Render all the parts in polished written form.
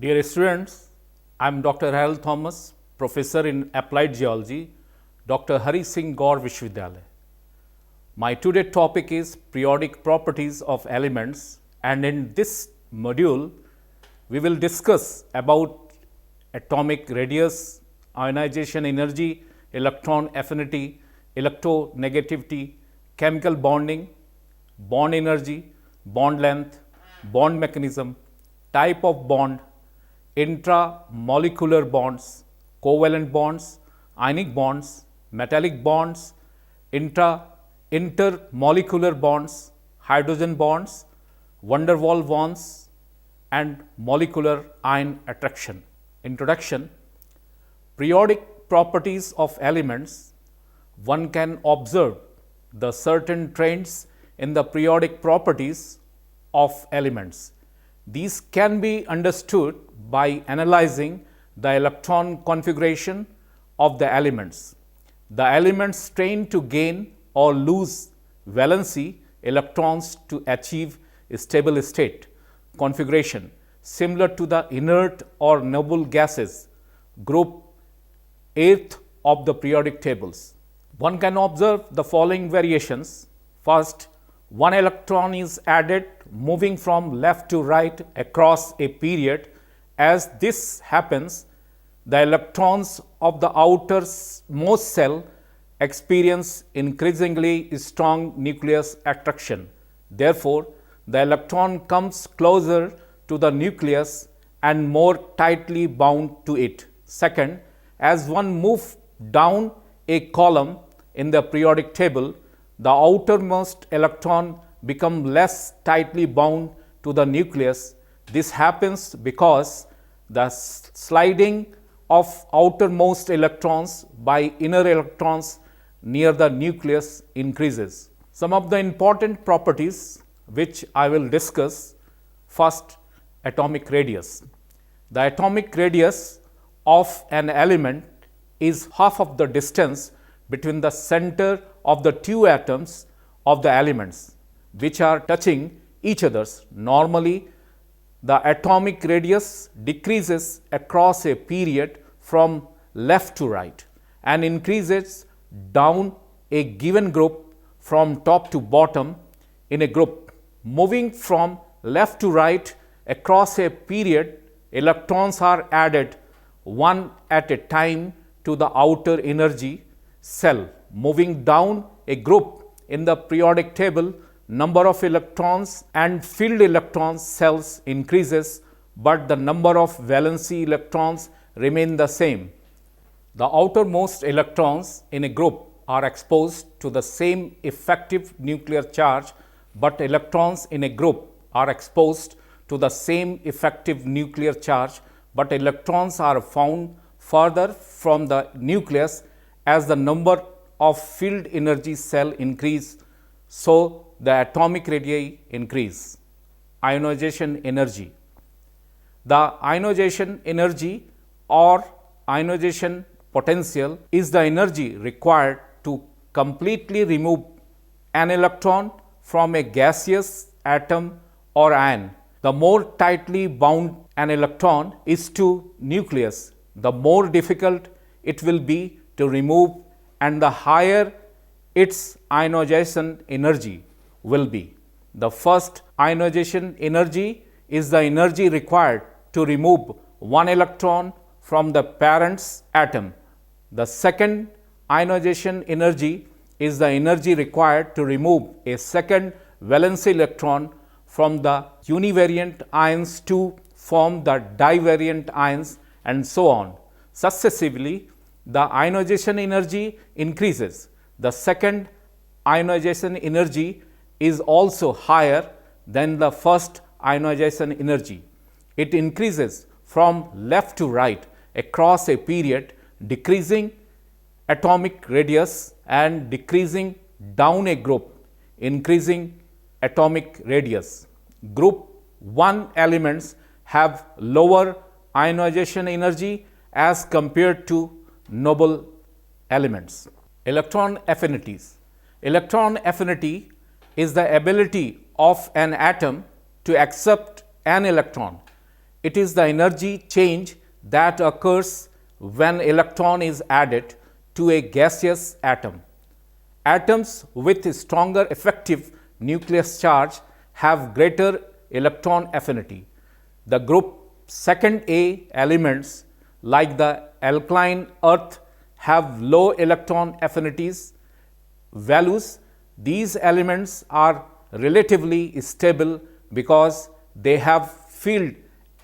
Dear students, I am Dr. Harel Thomas, Professor in Applied Geology, Dr. Harisingh Gour Vishwavidyalaya. My today's topic is periodic properties of elements, and in this module, we will discuss about atomic radius, ionization energy, electron affinity, electronegativity, chemical bonding, bond energy, bond length, bond mechanism, type of bond, intramolecular bonds, covalent bonds, ionic bonds, metallic bonds, intermolecular bonds, hydrogen bonds, van der Waals bonds, and molecular ion attraction. Introduction. Periodic properties of elements. One can observe the certain trends in the periodic properties of elements. These can be understood by analyzing the electron configuration of the elements. The elements tend to gain or lose valency electrons to achieve a stable state configuration similar to the inert or noble gases, group 8th of the periodic tables. One can observe the following variations. First, one electron is added moving from left to right across a period. As this happens, the electrons of the outermost cell experience increasingly strong nucleus attraction. Therefore, the electron comes closer to the nucleus and more tightly bound to it. Second, as one moves down a column in the periodic table, the outermost electron becomes less tightly bound to the nucleus. This happens because the sliding of outermost electrons by inner electrons near the nucleus increases. Some of the important properties which I will discuss. First, atomic radius. The atomic radius of an element is half of the distance between the center of the two atoms of the elements which are touching each other. Normally, the atomic radius decreases across a period from left to right and increases down a given group from top to bottom in a group. Moving from left to right across a period, electrons are added one at a time to the outer energy cell. Moving down a group in the periodic table, number of electrons and filled electron cells increases, but the number of valency electrons remain the same. The outermost electrons in a group are exposed to the same effective nuclear charge, but electrons in a group are exposed to the same effective nuclear charge, but electrons are found further from the nucleus. As the number of filled energy cell increase, so the atomic radii increase. Ionization energy. The ionization energy or ionization potential is the energy required to completely remove an electron from a gaseous atom or ion. The more tightly bound an electron is to nucleus, the more difficult it will be to remove, and the higher its ionization energy will be. The first ionization energy is the energy required to remove one electron from the parent's atom. The second ionization energy is the energy required to remove a second valence electron from the univariant ions to form the divariant ions, and so on. Successively, the ionization energy increases. The second ionization energy is also higher than the first ionization energy. It increases from left to right across a period, decreasing atomic radius and decreasing down a group, increasing atomic radius. Group 1 elements have lower ionization energy as compared to noble elements. Electron affinities. Electron affinity is the ability of an atom to accept an electron It is the energy change that occurs when electron is added to a gaseous atom. Atoms with stronger effective nucleus charge have greater electron affinity. The group 2A elements like the alkaline earth have low electron affinities values. These elements are relatively stable because they have filled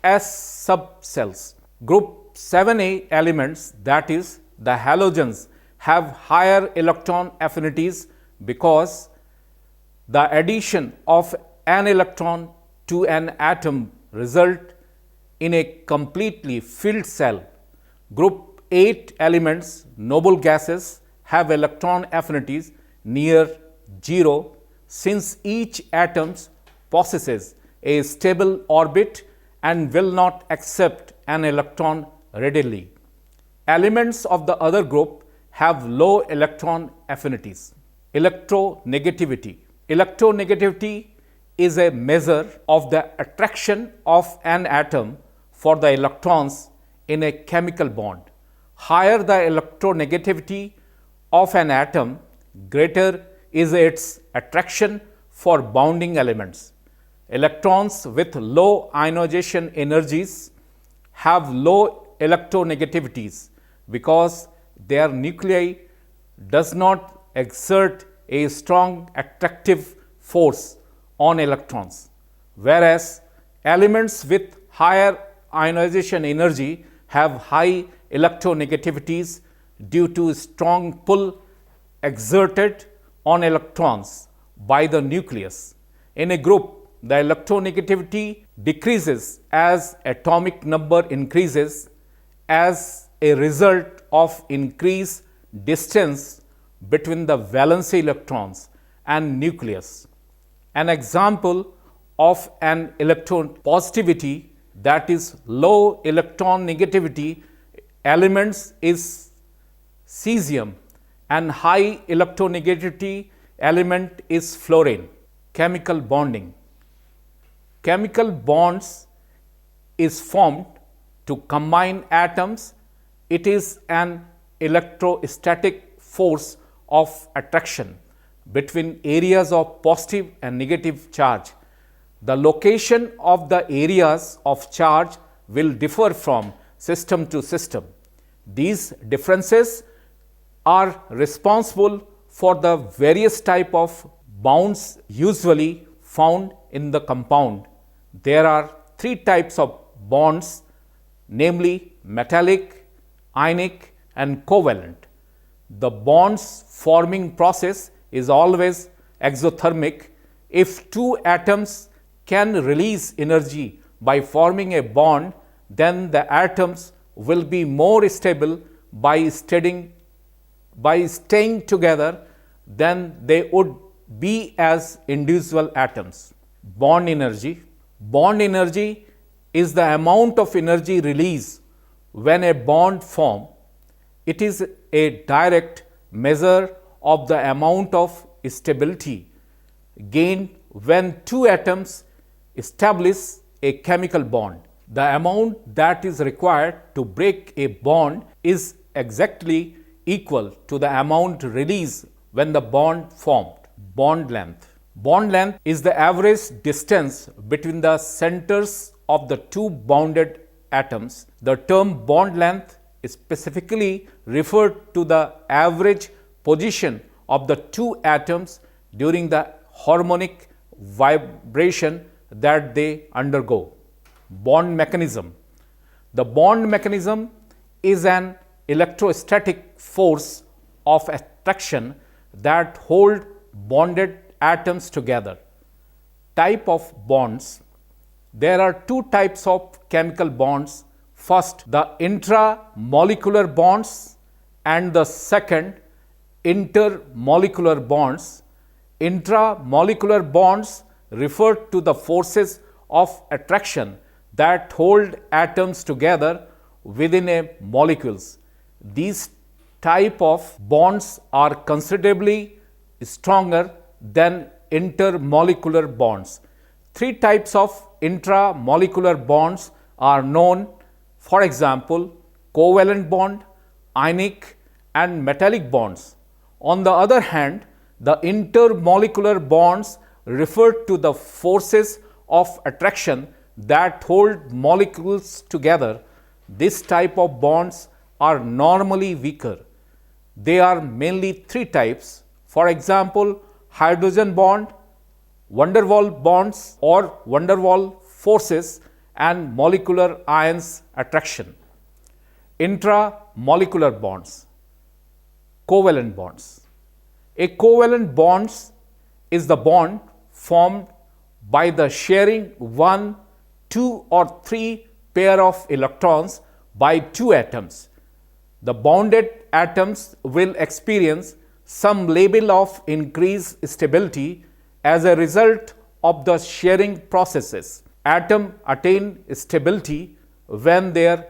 S subcells. Group 7A elements, that is the halogens, have higher electron affinities because the addition of an electron to an atom result in a completely filled cell. Group 8 elements, noble gases, have electron affinities near 0 since each atom possesses a stable orbit and will not accept an electron readily. Elements of the other group have low electron affinities. Electronegativity. Electronegativity is a measure of the attraction of an atom for the electrons in a chemical bond. Higher the electronegativity of an atom, greater is its attraction for bounding elements. Electrons with low ionization energies have low electronegativities because their nuclei does not exert a strong attractive force on electrons, whereas elements with higher ionization energy have high electronegativities due to strong pull exerted on electrons by the nucleus. In a group, the electronegativity decreases as atomic number increases as a result of increased distance between the valence electrons and nucleus. An example of an electron positivity, that is low electron negativity elements, is cesium, and high electronegativity element is fluorine. Chemical bonding. Chemical bonds is formed to combine atoms. It is an electrostatic force of attraction between areas of positive and negative charge. The location of the areas of charge will differ from system to system. These differences are responsible for the various type of bonds usually found in the compound. There are three types of bonds, namely metallic, ionic, and covalent. The bonds forming process is always exothermic. If two atoms can release energy by forming a bond, then the atoms will be more stable by staying together than they would be as individual atoms. Bond energy. Bond energy is the amount of energy released when a bond forms. It is a direct measure of the amount of stability gained when two atoms establish a chemical bond. The amount that is required to break a bond is exactly equal to the amount released when the bond formed. Bond length. Bond length is the average distance between the centers of the two bounded atoms. The term bond length specifically referred to the average position of the two atoms during the harmonic vibration that they undergo. Bond mechanism. The bond mechanism is an electrostatic force of attraction that hold bonded atoms together. Type of bonds. There are two types of chemical bonds. First, the intramolecular bonds, and the second, intermolecular bonds. Intramolecular bonds refer to the forces of attraction that hold atoms together within a molecules. These type of bonds are considerably stronger than intermolecular bonds. Three types of intramolecular bonds are known, for example, covalent bond, ionic and metallic bonds. On the other hand, the intermolecular bonds refer to the forces of attraction that hold molecules together. This type of bonds are normally weaker. They are mainly three types. For example, hydrogen bond, van der Waals bonds or van der Waals forces and molecular ions attraction. Intramolecular bonds, covalent bonds. A covalent bond is the bond formed by the sharing one, two or three pair of electrons by two atoms. The bonded atoms will experience some level of increased stability as a result of the sharing processes. Atoms attain stability when their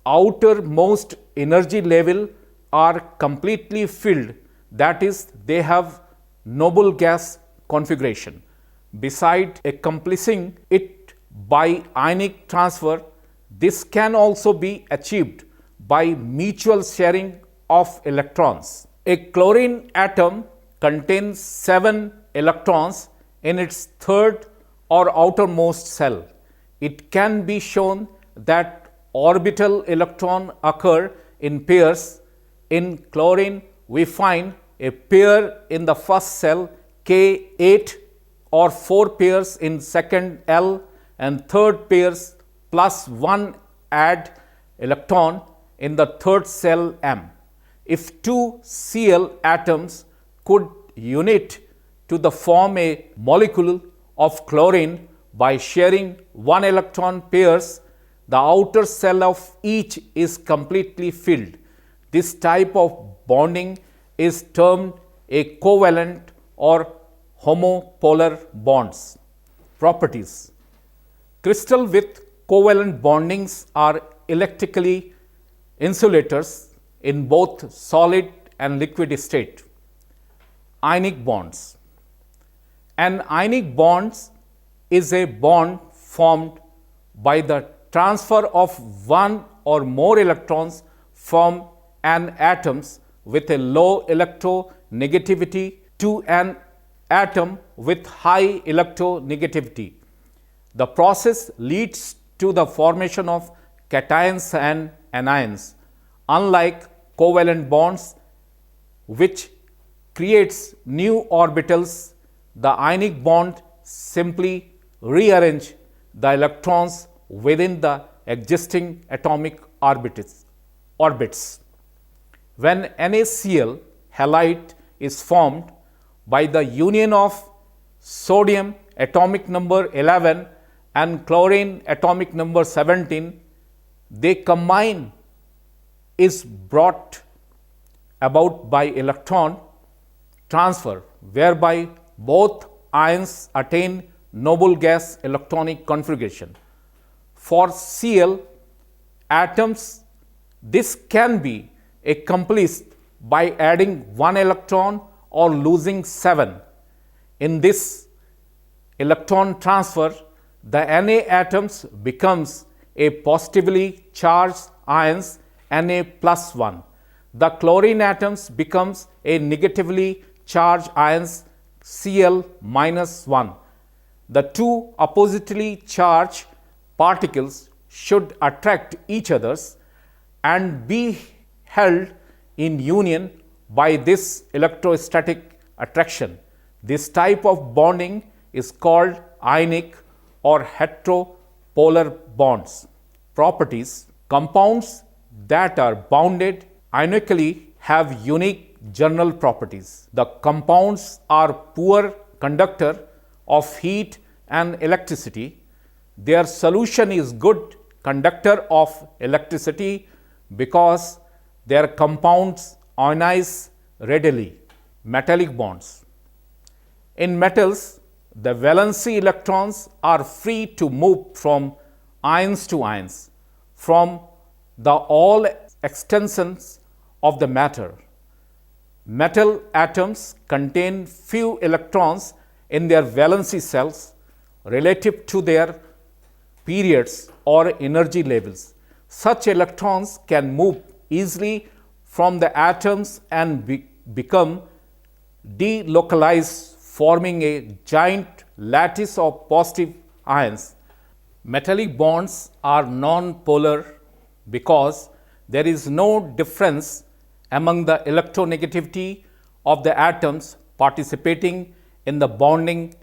outermost energy level are completely filled, that is, they have noble gas configuration. Besides accomplishing it by ionic transfer, this can also be achieved by mutual sharing of electrons. A chlorine atom contains 7 electrons in its third or outermost cell. It can be shown that orbital electrons occur in pairs. In chlorine, we find a pair in the first cell K8 or 4 pairs in second L and third pairs plus 1 add electron in the third cell M. If two Cl atoms could unite to form a molecule of chlorine by sharing 1 electron pairs, the outer cell of each is completely filled. This type of bonding is termed a covalent or homopolar bonds. Properties. Crystal with covalent bondings are electrically insulators in both solid and liquid state. Ionic bonds. An ionic bond is a bond formed by the transfer of one or more electrons from an atom with a low electronegativity to an atom with high electronegativity. The process leads to the formation of cations and anions. Unlike covalent bonds, which creates new orbitals, the ionic bond simply rearrange the electrons within the existing atomic orbits. When NaCl halide is formed by the union of sodium atomic number 11 and chlorine atomic number 17, they combine is brought about by electron transfer, whereby both ions attain noble gas electronic configuration. For Cl atoms, this can be accomplished by adding 1 electron or losing 7. In this electron transfer, the Na atoms becomes a positively charged ions Na plus 1. The chlorine atoms becomes a negatively charged ions Cl minus 1. The two oppositely charged particles should attract each others and be held in union by this electrostatic attraction. This type of bonding is called ionic or heteropolar bonds. Properties. Compounds that are bounded ionically have unique general properties. The compounds are poor conductor of heat and electricity. Their solution is good conductor of electricity because their compounds ionize readily. Metallic bonds. In metals, the valency electrons are free to move from ions to ions from the all extensions of the matter. Metal atoms contain few electrons in their valency cells relative to their periods or energy levels. Such electrons can move easily from the atoms and become delocalized, forming a giant lattice of positive ions. Metallic bonds are non-polar because there is no difference among the electronegativity of the atoms participating in the bonding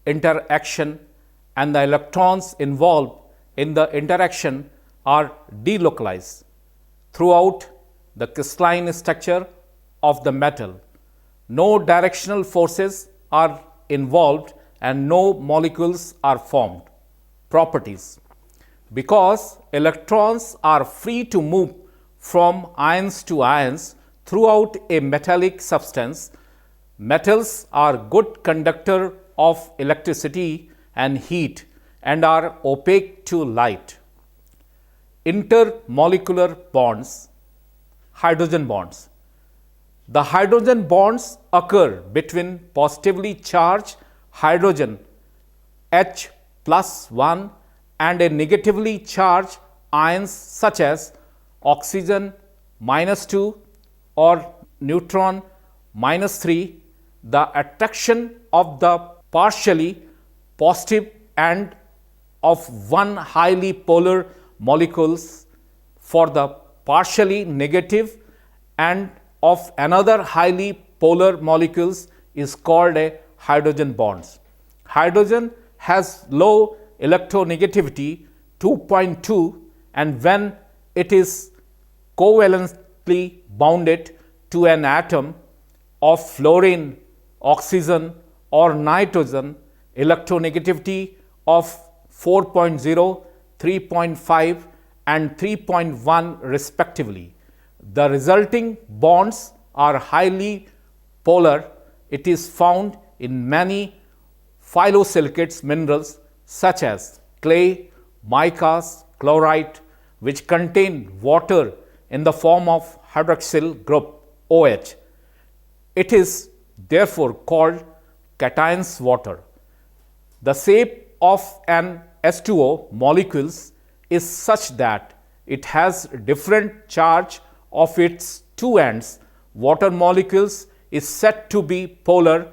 interaction, and the electrons involved in the interaction are delocalized throughout the crystalline structure of the metal. No directional forces are involved and no molecules are formed. Properties: because electrons are free to move from ions to ions throughout a metallic substance, metals are good conductor of electricity and heat and are opaque to light. Intermolecular bonds. Hydrogen bonds. The hydrogen bonds occur between positively charged hydrogen H plus 1 and a negatively charged ions such as oxygen minus 2 or neutron minus 3. The attraction of the partially positive and of one highly polar molecules for the partially negative and of another highly polar molecules is called a hydrogen bonds. Hydrogen has low electronegativity 2.2, and when it is covalently bounded to an atom of fluorine, oxygen or nitrogen, electronegativity of 4.0, 3.5 and 3.1 respectively. The resulting bonds are highly polar. It is found in many phyllosilicates minerals such as clay, micas, chlorite, which contain water in the form of hydroxyl group OH. It is therefore called cation's water. The shape of an H2O molecules is such that it has different charge of its two ends. Water molecules is said to be polar.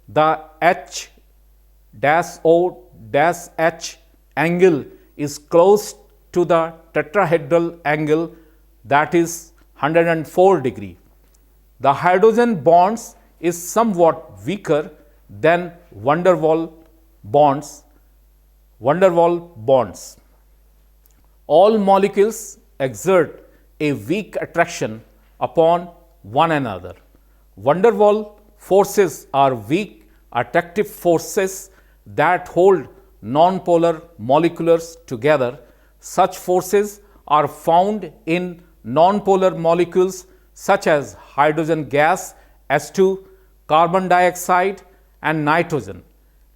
The H-O-H angle is close to the tetrahedral angle, that is 104 degree. The hydrogen bonds is somewhat weaker than van der Waals bonds. All molecules exert a weak attraction upon one another. Van der Waals forces are weak attractive forces that hold non-polar molecules together. Such forces are found in non-polar molecules such as hydrogen gas H2, carbon dioxide and nitrogen,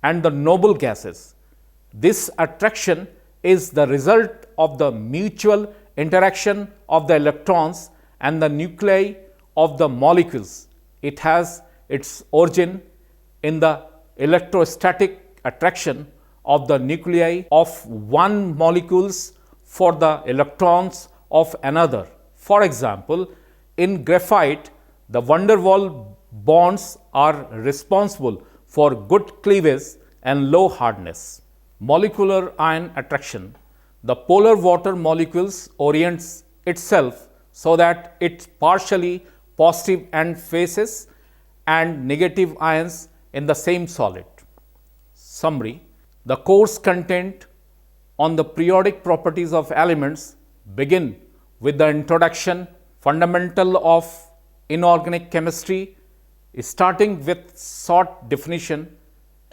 and the noble gases. This attraction is the result of the mutual interaction of the electrons and the nuclei of the molecules. It has its origin in the electrostatic attraction of the nuclei of one molecules for the electrons of another. For example, in graphite, the van der Waals bonds are responsible for good cleavage and low hardness. Molecular ion attraction. The polar water molecules orients itself so that it's partially positive and faces and negative ions in the same solid. Summary. The course content on the periodic properties of elements begin with the introduction, fundamental of inorganic chemistry, starting with short definition,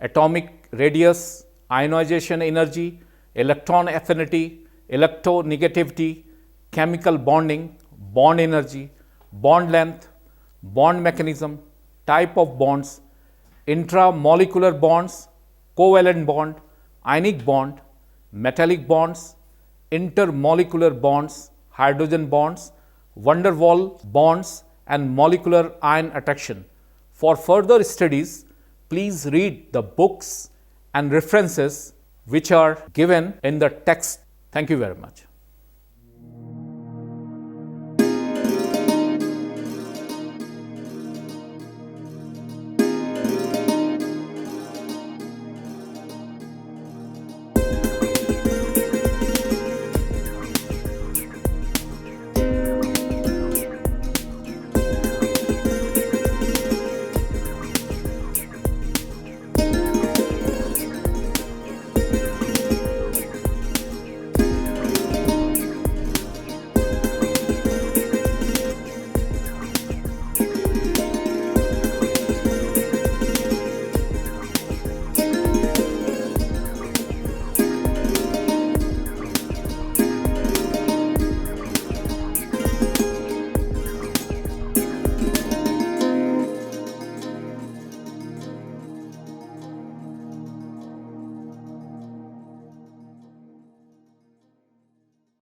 atomic radius, ionization energy, electron affinity, electronegativity, chemical bonding, bond energy, bond length, bond mechanism, type of bonds, intramolecular bonds, covalent bond, ionic bond, metallic bonds, intermolecular bonds, hydrogen bonds, van der Waals bonds and molecular ion attraction. For further studies, please read the books and references which are given in the text. Thank you very much.